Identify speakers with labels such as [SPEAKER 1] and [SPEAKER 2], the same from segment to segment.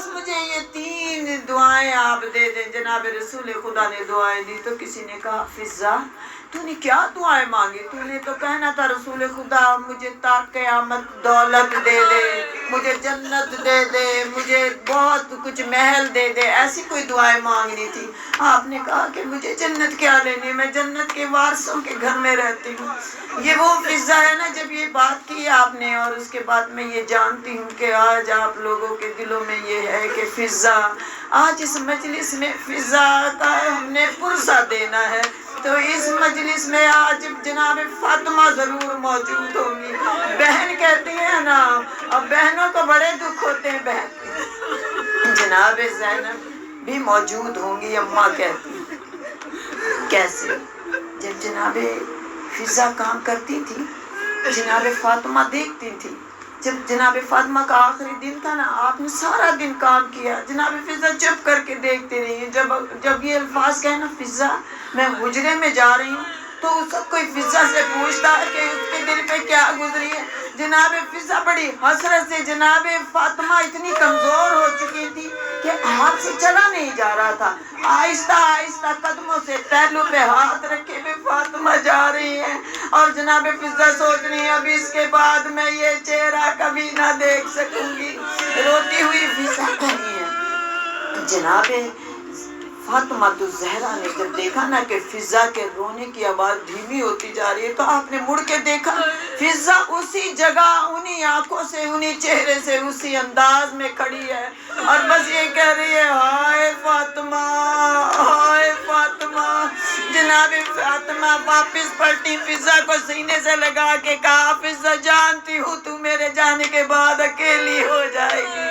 [SPEAKER 1] بس مجھے یہ 3 دعائیں آپ دے دیں۔ جناب رسول خدا نے دعائیں دی تو کسی نے کہا فضا تو نے کیا دعائیں مانگی؟ تو نے تو کہنا تھا رسول خدا مجھے تا قیامت دولت دے دے، مجھے جنت دے دے، مجھے بہت کچھ محل دے دے، ایسی کوئی دعائیں مانگنی تھی۔ آپ نے کہا کہ مجھے جنت کیا لینی، میں جنت کے وارثوں کے گھر میں رہتی ہوں۔ یہ وہ فضا ہے نا جب یہ بات کی آپ نے، اور اس کے بعد میں یہ جانتی ہوں کہ آج آپ لوگوں کے دلوں میں یہ ہے کہ فضا، آج اس مجلس میں فضا کا ہم نے پرسہ دینا ہے۔ تو اس مجلس میں آج جناب فاطمہ ضرور موجود ہوں گی۔ بہن کہتی ہیں نا، اب بہنوں کو بڑے دکھ ہوتے ہیں، بہن جناب زینب بھی موجود ہوں گی۔ اماں کہتی ہیں کیسے؟ جب جناب فضا کام کرتی تھی جناب فاطمہ دیکھتی تھی۔ جب جناب فاطمہ کا آخری دن تھا نا، آپ نے سارا دن کام کیا، جناب فضا چپ کر کے دیکھتی رہی۔ جب یہ الفاظ کہے نا فضا میں حجرے میں جا رہی ہوں تو سب کوئی فضا سے پوچھتا ہے کہ اس کے دل پہ کیا گزری ہے۔ جناب فضا بڑی حسرت سے، جناب فاطمہ اتنی کمزور ہو چکی تھی کہ ہاتھ سے چلا نہیں جا رہا تھا، آہستہ آہستہ قدموں سے پہلو پہ ہاتھ رکھے ہوئے فاطمہ جا رہی ہیں، اور جناب فضا سوچ رہی ہے اب اس کے بعد میں یہ چہرہ کبھی نہ دیکھ سکوں گی۔ روتی ہوئی فضا کہی ہے جناب فاطمہ تو زہرا نے جب دیکھا نا کہ فضا کے رونے کی آواز دھیمی ہوتی جا رہی ہے تو آپ نے مڑ کے دیکھا فضا اسی جگہ، انہی آنکھوں سے، انہی چہرے سے، اسی انداز میں کھڑی ہے اور بس یہ کہہ رہی ہے ہائے فاطمہ، ہائے فاطمہ۔ جناب فاطمہ واپس پلٹی، فضا کو سینے سے لگا کے کہا فضا جانتی ہوں تو میرے جانے کے بعد اکیلی ہو جائے گی،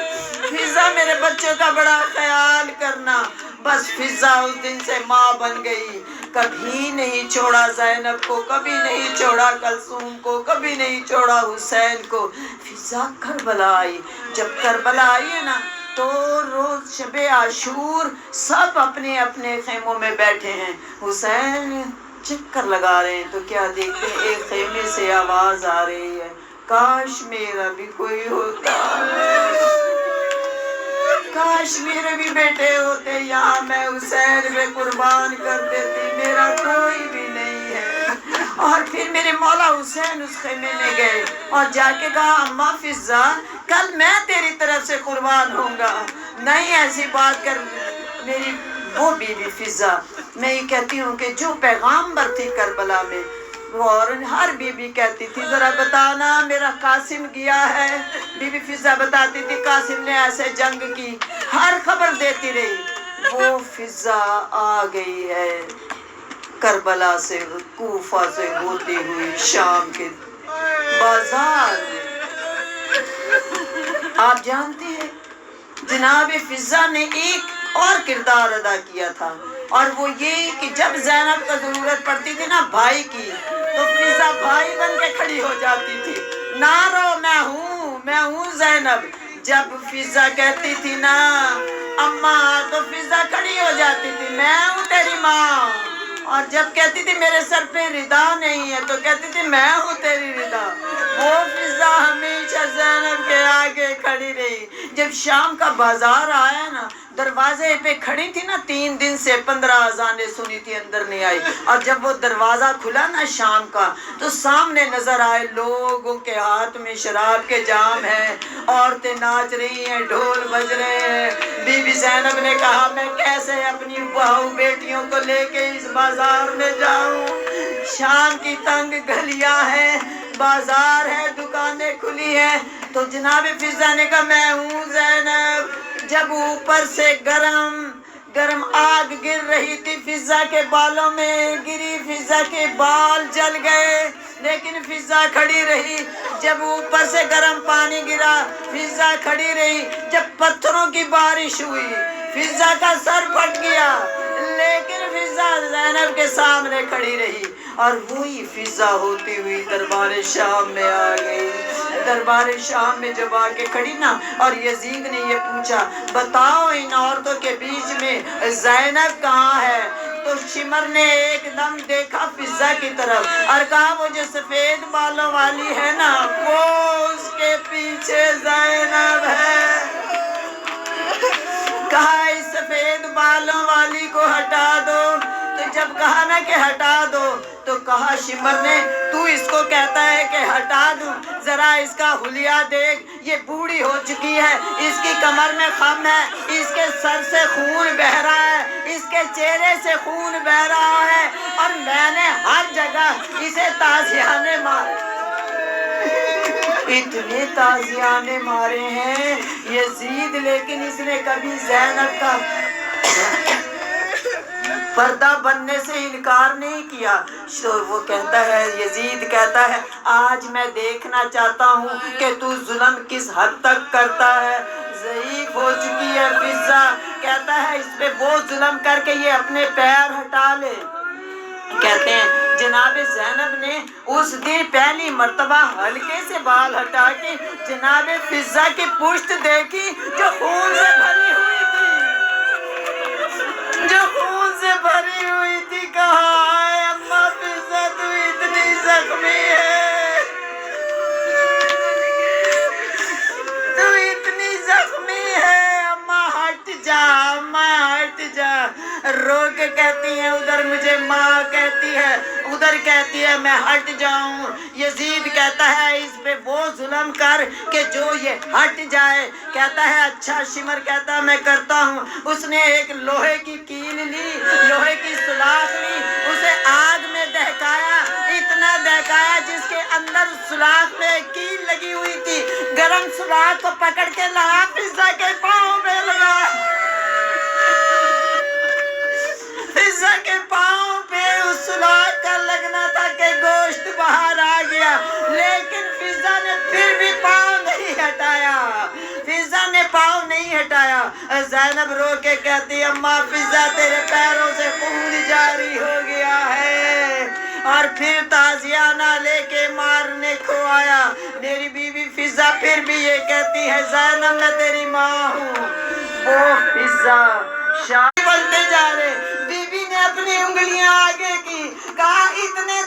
[SPEAKER 1] فضا میرے بچوں کا بڑا خیال کرنا۔ بس فضا اس دن سے ماں بن گئی، کبھی نہیں چھوڑا زینب کو، کبھی نہیں چھوڑا کلثوم کو، کبھی نہیں چھوڑا حسین کو۔ فضا کربلا آئی، جب کربلا آئی ہے نا تو روز شب عاشور سب اپنے اپنے خیموں میں بیٹھے ہیں، حسین چکر لگا رہے ہیں تو کیا دیکھتے ہیں ایک خیمے سے آواز آ رہی ہے کاش میرا بھی کوئی ہوتا، کاش میرے بھی بیٹے ہوتے، یہاں میں حسین میں قربان کر دیتی، میرا کوئی بھی نہیں ہے۔ اور پھر میرے مولا حسین اس خیمے میں گئے اور جا کے کہا اماں فضا کل میں تیری طرف سے قربان ہوں گا، نہیں ایسی بات کر میری وہ بیوی فضا۔ میں یہ کہتی ہوں کہ جو پیغامبر تھی کربلا میں، اور ہر بی بی کہتی تھی ذرا بتانا میرا قاسم گیا ہے، بی بی فضا بتاتی تھی قاسم نے ایسے جنگ کی، ہر خبر دیتی رہی۔ وہ فضا آ گئی ہے کربلا سے، کوفہ سے ہوتی ہوئی شام کے بازار میں۔ آپ جانتے ہیں جناب فضا نے ایک اور کردار ادا کیا تھا، اور وہ یہ کہ جب زینب کو ضرورت پڑتی تھی نا بھائی کی تو فضا بھائی بن کے کھڑی ہو جاتی تھی، نہ رو میں ہوں زینب۔ جب فضا کہتی تھی نا اماں تو فضا کھڑی ہو جاتی تھی میں ہوں تیری ماں، اور جب کہتی تھی میرے سر پہ ردا نہیں ہے تو کہتی تھی میں ہوں تیری ردا۔ وہ فضا ہمیشہ زینب کے آگے کھڑی رہی۔ جب شام کا بازار آیا نا دروازے پہ کھڑی تھی نا 3 دن سے 15 اذانیں سنی تھی اندر نہیں آئی، اور جب وہ دروازہ کھلا نا شام کا تو سامنے نظر آئے لوگوں کے ہاتھ میں شراب کے جام ہیں، عورتیں ناچ رہی ہیں، ڈھول بج رہے ہیں۔ بی بی زینب نے کہا میں کیسے اپنی بہو بیٹیوں کو لے کے اس بازار میں جاؤں، شام کی تنگ گلیاں ہیں، بازار ہے، دکانیں کھلی ہیں۔ تو جناب فضا نے کہا میں ہوں زینب۔ جب اوپر سے گرم آگ گر رہی تھی فضا کے بالوں میں گری، فضا کے بال جل گئے لیکن فضا کھڑی رہی۔ جب اوپر سے گرم پانی گرا فضا کھڑی رہی، جب پتھروں کی بارش ہوئی فضا کا سر پھٹ گیا لیکن فضا زینب کے سامنے کھڑی رہی، اور وہی فضا ہوتی ہوئی دربار شام میں آ گئی۔ دربار شام میں جب آ کے کھڑی نا اور یزید نے یہ پوچھا بتاؤ ان عورتوں کے بیچ میں زینب کہاں ہے، تو شمر نے ایک دم دیکھا فضا کی طرف اور کہا وہ جو سفید بالوں والی ہے نا وہ اس کے پیچھے زینب ہے۔ بالوں والی کو ہٹا دو۔ تو جب کہا نا کہ ہٹا دو تو کہا شمر نے تو اس کو کہتا ہے کہ ہٹا دوں، ذرا اس کا حلیہ دیکھ، یہ بوڑھی ہو چکی ہے، اس کی کمر میں خم ہے، اس کے سر سے خون بہہ رہا ہے، اس کے چہرے سے خون بہہ رہا ہے، اور میں نے ہر جگہ اسے تازیانے مارے، اتنے تازیانے مارے ہیں یزید، لیکن اس نے کبھی زینب کا پردہ بننے سے انکار نہیں کیا۔ تو وہ کہتا ہے، یزید کہتا ہے آج میں دیکھنا چاہتا ہوں کہ تو ظلم کس حد تک کرتا ہے۔ ضعیف ہو چکی ہے فضہ، کہتا ہے اس پہ وہ ظلم کر کے یہ اپنے پیر ہٹا لے۔ کہتے ہیں جناب زینب نے اس دن پہلی مرتبہ ہلکے سے بال ہٹا کے جناب فضہ کی پشت دیکھی جو خون سے بھری ہوئی تھی، جو خون سے بھری ہوئی تھی۔ کہا اے اماں فضہ تو اتنی زخمی ہے، تو اتنی زخمی ہے، اماں ہٹ جا، اماں ہٹ جا۔ رو کے کہتی ہیں ادھر مجھے ماں کہتی ہے، ادھر کہتی ہے میں ہٹ جاؤں۔ یزید کہتا ہے اس پہ وہ ظلم کر کہ جو یہ ہٹ جائے۔ کہتا ہے اچھا، شمر کہتا ہے میں کرتا ہوں۔ اس نے ایک لوہے کی کیل لی، لوہے کی سلاخ لی، اسے آگ میں دہکایا، اتنا دہکایا جس کے اندر سلاخ میں کیل لگی ہوئی تھی، گرم سلاخ کو پکڑ کے لایا، فضہ کے پاؤں میں لگا، فضہ کے پاؤں پہ اس سلاخ کا لگنا تھا کہ گوشت باہر آ گیا، لیکن فضہ نے پھر بھی پاؤں نہیں ہٹایا، فضہ نے پاؤں نہیں ہٹایا۔ زینب رو کے کہتی اماں فضہ تیرے پیروں سے خون جاری ہو گیا ہے، اور پھر تازیانہ لے کے مارنے کو آیا۔ میری بیوی فضہ پھر بھی یہ کہتی ہے زینب میں تیری ماں ہوں۔ وہ فضہ شاہ بولتے جا رہے، بیوی نے اپنی انگلیاں آگے کی، کہا اتنے